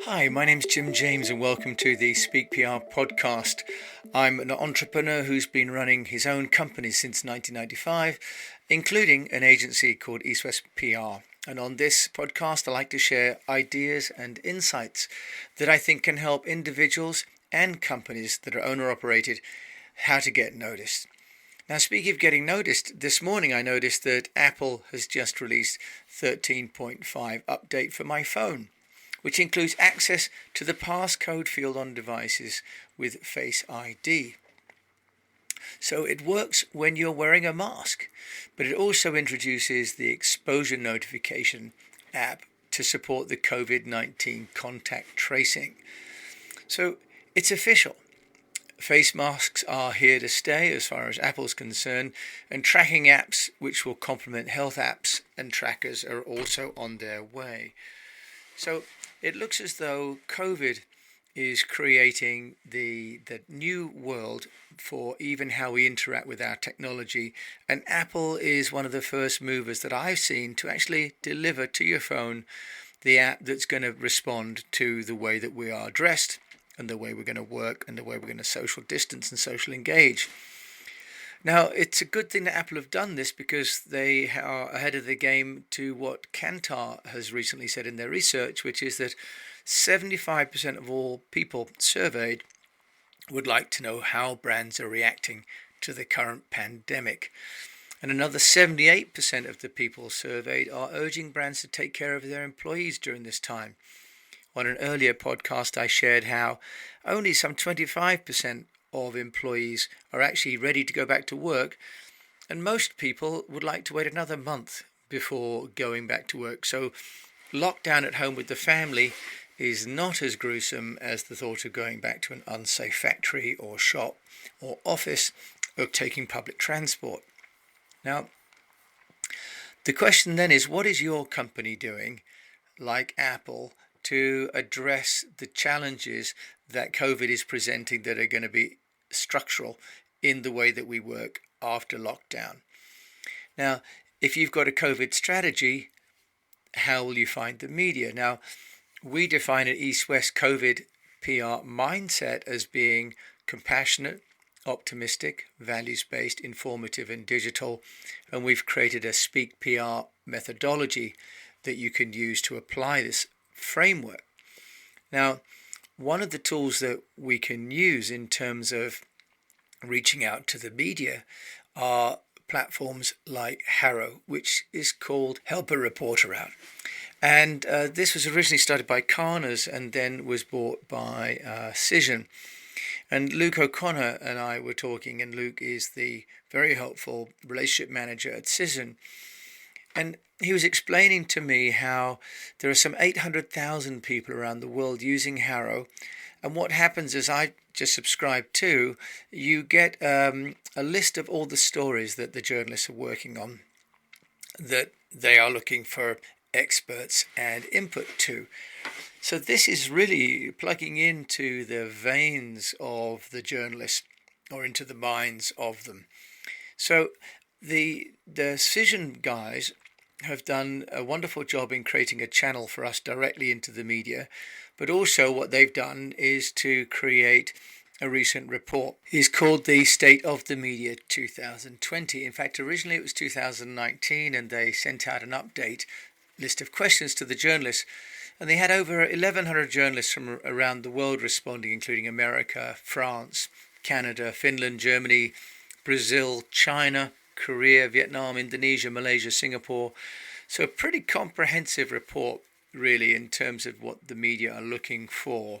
Hi, my name's Jim James and welcome to the Speak PR podcast. I'm an entrepreneur who's been running his own company since 1995, including an agency called EASTWEST PR. And on this podcast, I like to share ideas and insights that I think can help individuals and companies that are owner-operated how to get noticed. Now, speaking of getting noticed, this morning I noticed that Apple has just released 13.5 update for my phone, which includes access to the passcode field on devices with Face ID. So it works when you're wearing a mask, but it also introduces the exposure notification app to support the COVID-19 contact tracing. So it's official. Face masks are here to stay as far as Apple's concerned, and tracking apps which will complement health apps and trackers are also on their way. So it looks as though COVID is creating the new world for even how we interact with our technology, and Apple is one of the first movers that I've seen to actually deliver to your phone the app that's going to respond to the way that we are dressed and the way we're going to work and the way we're going to social distance and social engage. Now, it's a good thing that Apple have done this because they are ahead of the game to what Kantar has recently said in their research, which is that 75% of all people surveyed would like to know how brands are reacting to the current pandemic. And another 78% of the people surveyed are urging brands to take care of their employees during this time. On an earlier podcast, I shared how only some 25% of employees are actually ready to go back to work, and most people would like to wait another month before going back to work. So lockdown at home with the family is not as gruesome as the thought of going back to an unsafe factory or shop or office or taking public transport. Now, the question then is, what is your company doing, like Apple, to address the challenges that COVID is presenting that are going to be structural in the way that we work after lockdown? Now, if you've got a COVID strategy, how will you find the media? Now, we define at EastWest COVID PR mindset as being compassionate, optimistic, values-based, informative, and digital. And we've created a Speak PR methodology that you can use to apply this framework. Now, one of the tools that we can use in terms of reaching out to the media are platforms like Haro, which is called Help a Reporter Out. And this was originally started by Carners and then was bought by Cision. And Luke O'Connor and I were talking, and Luke is the very helpful relationship manager at Cision. And he was explaining to me how there are some 800,000 people around the world using Haro. And what happens is I just subscribe to, you get a list of all the stories that the journalists are working on that they are looking for experts and input to. So this is really plugging into the veins of the journalists or into the minds of them. So the Cision guys have done a wonderful job in creating a channel for us directly into the media, but also what they've done is to create a recent report. It's called the State of the Media 2020. In fact, originally it was 2019, and they sent out an update list of questions to the journalists, and they had over 1,100 journalists from around the world responding, including America, France, Canada, Finland, Germany, Brazil, China, Korea, Vietnam, Indonesia, Malaysia, Singapore. So a pretty comprehensive report, really, in terms of what the media are looking for.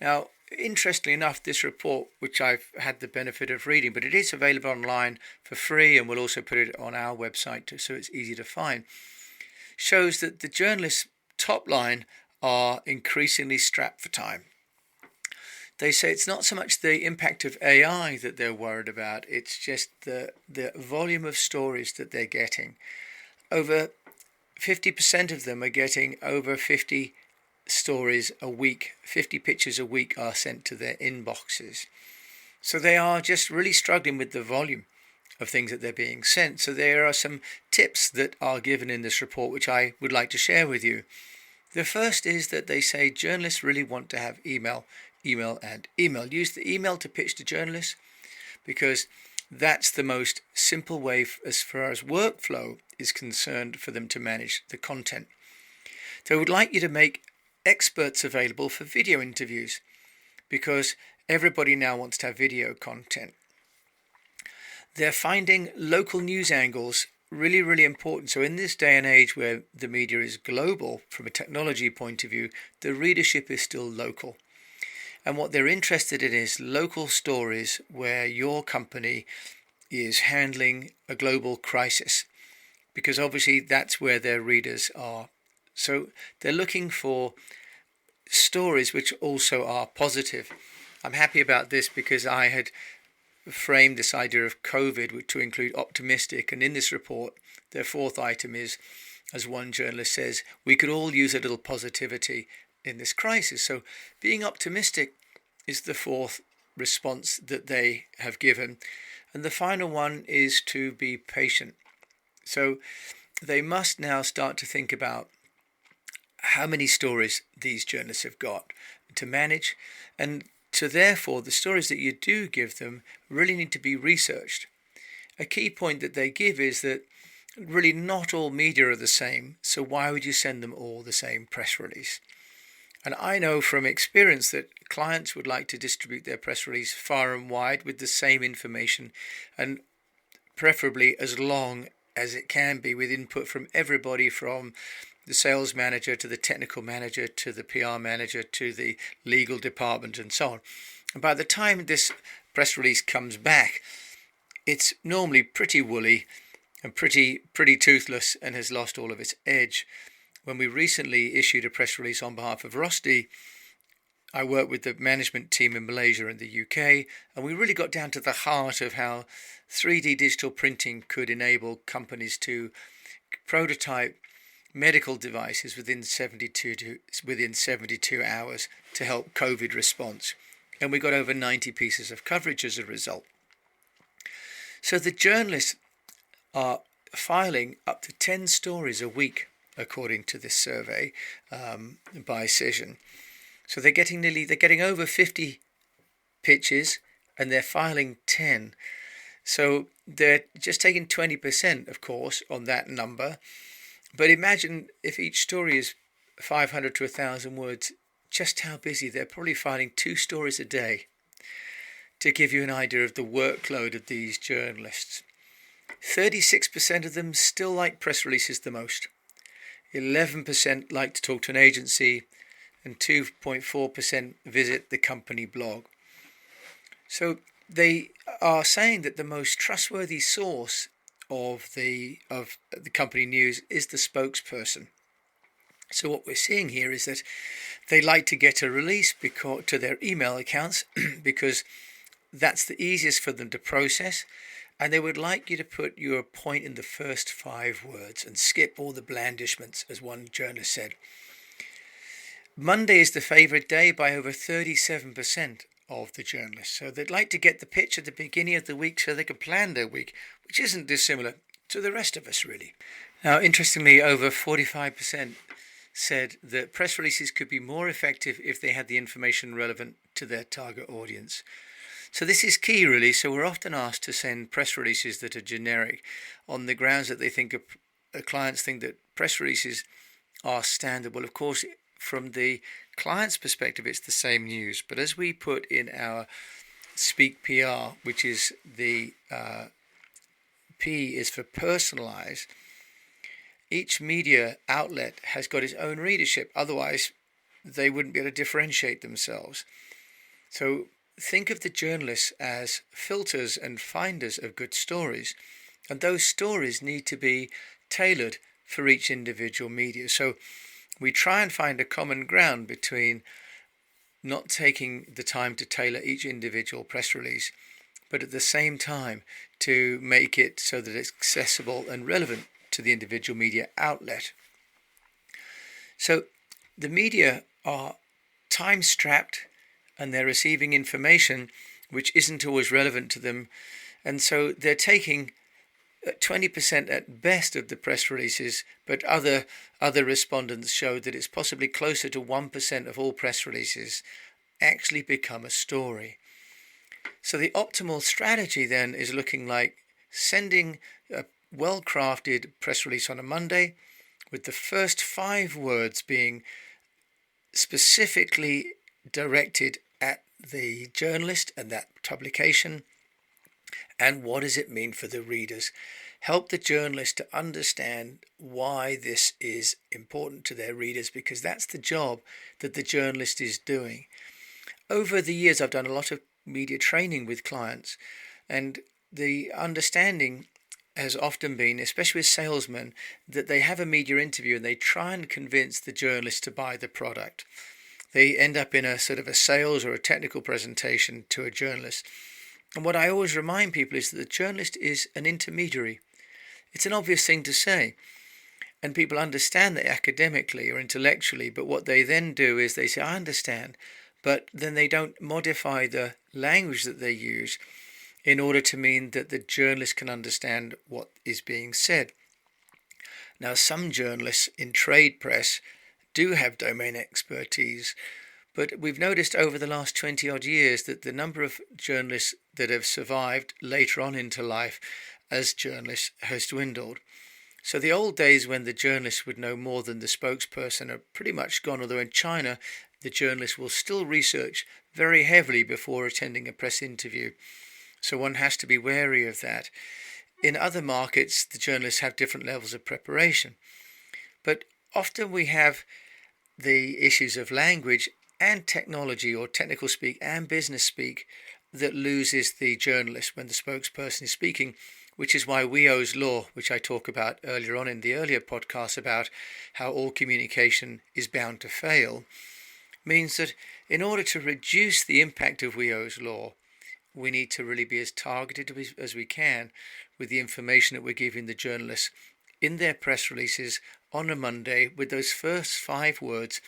Now, interestingly enough, this report, which I've had the benefit of reading, but it is available online for free, and we'll also put it on our website too, so it's easy to find, shows that the journalists' top line are increasingly strapped for time. They say it's not so much the impact of AI that they're worried about, it's just the volume of stories that they're getting. Over 50% of them are getting over 50 stories a week, 50 pictures a week are sent to their inboxes. So they are just really struggling with the volume of things that they're being sent. So there are some tips that are given in this report which I would like to share with you. The first is that they say journalists really want to have email, email, and email. Use the email to pitch to journalists because that's the most simple way as far as workflow is concerned for them to manage the content. They would like you to make experts available for video interviews because everybody now wants to have video content. They're finding local news angles really, really important. So in this day and age where the media is global from a technology point of view, the readership is still local. And what they're interested in is local stories where your company is handling a global crisis, because obviously that's where their readers are. So they're looking for stories which also are positive. I'm happy about this because I had framed this idea of COVID to include optimistic, and in this report their fourth item is, as one journalist says, we could all use a little positivity in this crisis. So being optimistic is the fourth response that they have given. And the final one is to be patient. So they must now start to think about how many stories these journalists have got to manage, and so therefore the stories that you do give them really need to be researched. A key point that they give is that really not all media are the same, so why would you send them all the same press release? And I know from experience that clients would like to distribute their press release far and wide with the same information, and preferably as long as it can be, with input from everybody from the sales manager to the technical manager to the PR manager to the legal department and so on. And by the time this press release comes back, it's normally pretty woolly and pretty toothless and has lost all of its edge. When we recently issued a press release on behalf of Rosti, I worked with the management team in Malaysia and the UK, and we really got down to the heart of how 3D digital printing could enable companies to prototype medical devices within 72 hours to help COVID response. And we got over 90 pieces of coverage as a result. So the journalists are filing up to 10 stories a week, according to this survey by Cision. So they're getting over 50 pitches and they're filing 10. So they're just taking 20%, of course, on that number. But imagine if each story is 500 to 1,000 words, just how busy. They're probably filing 2 stories a day, to give you an idea of the workload of these journalists. 36% of them still like press releases the most. 11% like to talk to an agency, and 2.4% visit the company blog. So they are saying that the most trustworthy source of the company news is the spokesperson. So what we're seeing here is that they like to get a release to their email accounts because that's the easiest for them to process, and they would like you to put your point in the first 5 words and skip all the blandishments, as one journalist said. Monday is the favourite day by over 37% of the journalists. So they'd like to get the pitch at the beginning of the week so they can plan their week, which isn't dissimilar to the rest of us, really. Now, interestingly, over 45% said that press releases could be more effective if they had the information relevant to their target audience. So this is key, really. So we're often asked to send press releases that are generic on the grounds that they think clients think that press releases are standard. Well, of course, from the client's perspective, it's the same news. But as we put in our Speak PR, which is the P is for personalize, each media outlet has got its own readership. Otherwise, they wouldn't be able to differentiate themselves. So think of the journalists as filters and finders of good stories. And those stories need to be tailored for each individual media. So we try and find a common ground between not taking the time to tailor each individual press release, but at the same time to make it so that it's accessible and relevant to the individual media outlet. So the media are time-strapped and they're receiving information which isn't always relevant to them, and so they're taking 20% at best of the press releases, but other respondents showed that it's possibly closer to 1% of all press releases actually become a story. So the optimal strategy then is looking like sending a well-crafted press release on a Monday with the first 5 words being specifically directed at the journalist and that publication, and what does it mean for the readers. Help the journalist to understand why this is important to their readers, because that's the job that the journalist is doing. Over the years, I've done a lot of media training with clients, and the understanding has often been, especially with salesmen, that they have a media interview and they try and convince the journalist to buy the product. They end up in a sort of a sales or a technical presentation to a journalist. And what I always remind people is that the journalist is an intermediary. It's an obvious thing to say, and people understand that academically or intellectually, but what they then do is they say, I understand, but then they don't modify the language that they use in order to mean that the journalist can understand what is being said. Now, some journalists in trade press do have domain expertise, but we've noticed over the last 20 odd years that the number of journalists that have survived later on into life as journalists has dwindled. So the old days when the journalist would know more than the spokesperson are pretty much gone, although in China the journalist will still research very heavily before attending a press interview. So one has to be wary of that. In other markets, the journalists have different levels of preparation. But often we have the issues of language and technology, or technical speak and business speak, that loses the journalist when the spokesperson is speaking, which is why WEO's law, which I talk about earlier on in the earlier podcast about how all communication is bound to fail, means that in order to reduce the impact of WEO's law, we need to really be as targeted as we can with the information that we're giving the journalists in their press releases on a Monday, with those first 5 words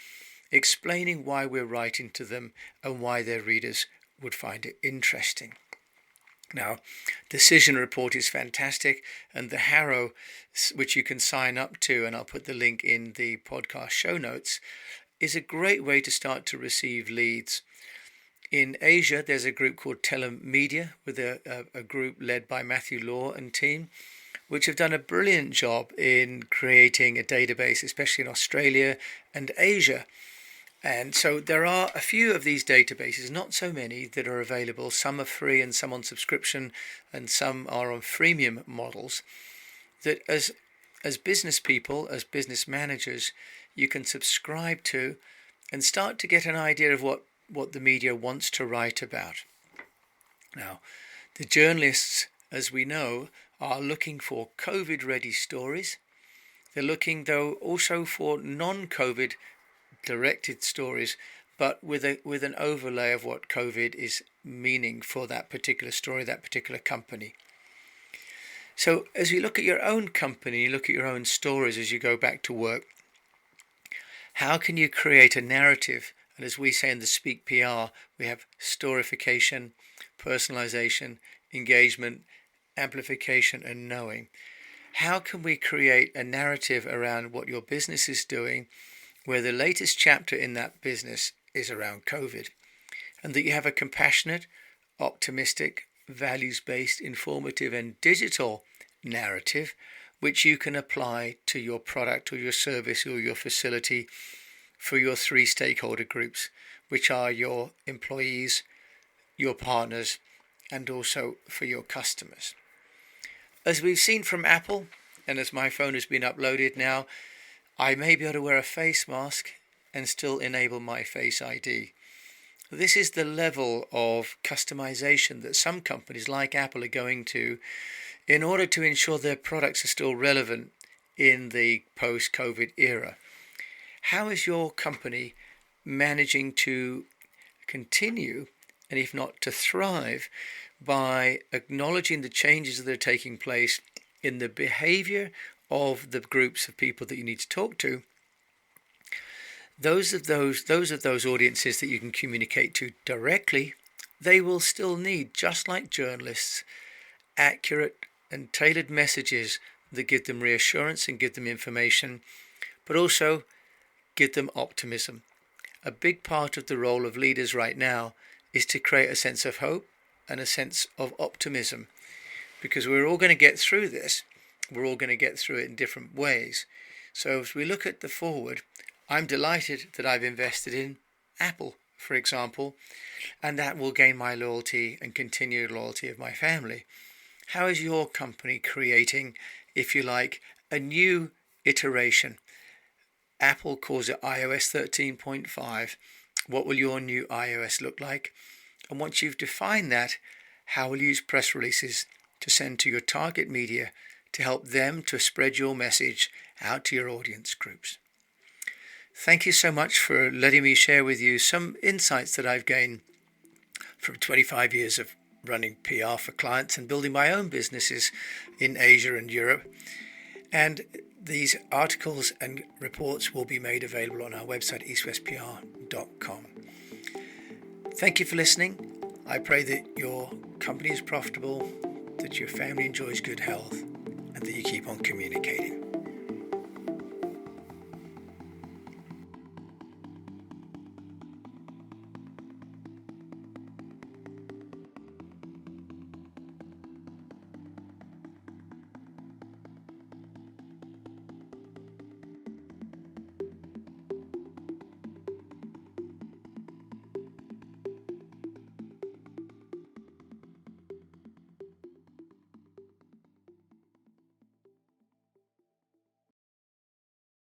explaining why we're writing to them and why their readers would find it interesting. Now, Decision Report is fantastic, and the Haro, which you can sign up to, and I'll put the link in the podcast show notes, is a great way to start to receive leads. In Asia, there's a group called Telemedia, with a group led by Matthew Law and team, which have done a brilliant job in creating a database, especially in Australia and Asia. And so there are a few of these databases, not so many, that are available. Some are free and some on subscription, and some are on freemium models, that as business people, as business managers, you can subscribe to and start to get an idea of what the media wants to write about. Now, the journalists, as we know, are looking for COVID-ready stories. They're looking, though, also for non-COVID directed stories, but with an overlay of what COVID is meaning for that particular story, that particular company. So as you look at your own company, look at your own stories as you go back to work, how can you create a narrative? And as we say in the Speak PR, we have storification, personalization, engagement, amplification, and knowing. How can we create a narrative around what your business is doing, where the latest chapter in that business is around COVID, and that you have a compassionate, optimistic, values-based, informative, and digital narrative which you can apply to your product or your service or your facility for your 3 stakeholder groups, which are your employees, your partners, and also for your customers. As we've seen from Apple, and as my phone has been uploaded now, I may be able to wear a face mask and still enable my Face ID. This is the level of customization that some companies like Apple are going to in order to ensure their products are still relevant in the post-COVID era. How is your company managing to continue, and if not to thrive, by acknowledging the changes that are taking place in the behavior of the groups of people that you need to talk to? Those of those audiences that you can communicate to directly, they will still need, just like journalists, accurate and tailored messages that give them reassurance and give them information, but also give them optimism. A big part of the role of leaders right now is to create a sense of hope and a sense of optimism, because we're all going to get through this. We're all going to get through it in different ways. So as we look at the forward, I'm delighted that I've invested in Apple, for example, and that will gain my loyalty and continued loyalty of my family. How is your company creating, if you like, a new iteration? Apple calls it iOS 13.5. What will your new iOS look like? And once you've defined that, how will you use press releases to send to your target media to help them to spread your message out to your audience groups? Thank you so much for letting me share with you some insights that I've gained from 25 years of running PR for clients and building my own businesses in Asia and Europe. And these articles and reports will be made available on our website, eastwestpr.com. Thank you for listening. I pray that your company is profitable, that your family enjoys good health, and that you keep on communicating.